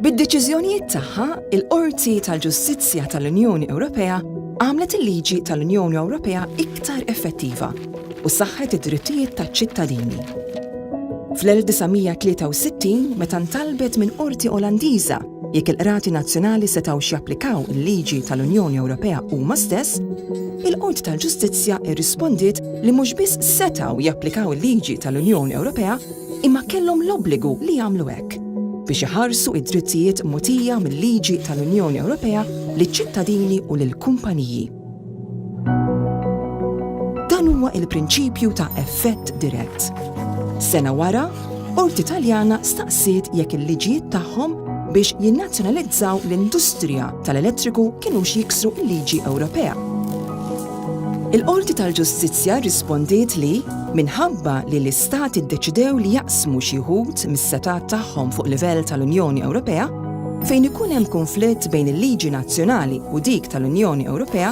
Bid-deċiżjonijiet tagħha, il-Qorti tal-Ġustizzja tal-Unjoni Ewropea għamlet il-liġi tal-Unjoni Ewropea iktar effettiva u saħħet id-drittijiet taċ-ċittadini. Fl-1963, meta ntalbet minn Qorti Olandiża jekk il-Qrati Nazzjonali setgħux japplikaw il-liġi tal-Unjoni Ewropea huma stess, il-Qorti tal-Ġustizzja irrispondiet li mhux biss setgħu japplikaw il-liġi tal-Unjoni Ewropea imma kellhom l-obbligu li jagħmlu hekk biex iħarsu id-drittijiet mogħtija mill-liġi tal-Unjoni Ewropea liċ-ċittadini u lill-kumpaniji. Dan huwa il-prinċipju ta' effett dirett. Sena wara, Qorti Taljana staqsiet jekk il-liġijiet tagħhom biex jinnazzjonalizzaw l-industrija tal-elettriku kinux jiksru l-liġi Ewropea. Il-Qorti tal-Ġustizzja rispondiet li minħabba li l-istati ddeċidew li jaqsmu xi wħud mis-setat tagħhom fuq livell tal-Unjoni Ewropea, fejn ikun hemm konflitt bejn il-liġi nazzjonali u dik tal-Unjoni Ewropea,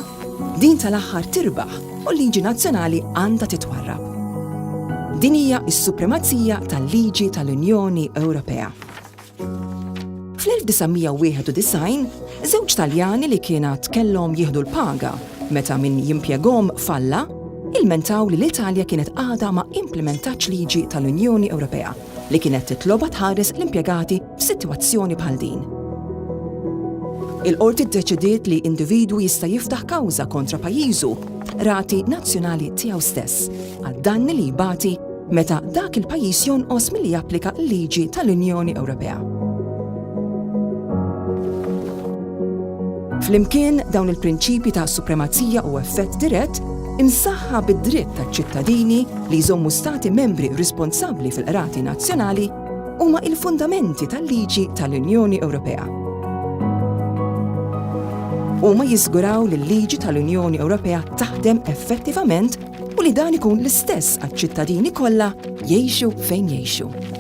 din tal-aħħar tirbaħ u l-liġi nazzjonali għandha titwarrab. Din hija s-supremazija tal-liġi tal-Unjoni Ewropea. Fl-1991, żewġ Taljani li kienet kellhom jieħdu l-paga meta min jimpjegahom falla, ilmentaw li l-Italja kienet għadha ma implementax liġi tal-Unjoni Ewropea li kienet titloba tħares l-impjegati f'sitwazzjoni bħal din. Il-Qorti ddeċidiet li individwu jista' jiftaħ kawża kontra pajjiżu, rati nazzjonali tiegħu stess, għad-danni li jbati meta dak il-pajjiż jonqos milli japplika l-liġi tal-Unjoni Ewropea. Flimkien dawn il-prinċipji ta' supremazija u effett dirett imsaħħa bid-dritt taċ-ċittadini li jżommu stati membri responsabbli fil-qrati nazzjonali huma il-fundamenti tal-liġi tal-Unjoni Ewropea. Huma jiżguraw li l-liġi tal-Unjoni Ewropea taħdem effettivament u li dan ikun l-istess għaċ-ċittadini kollha jgħixu fejn jgħixu.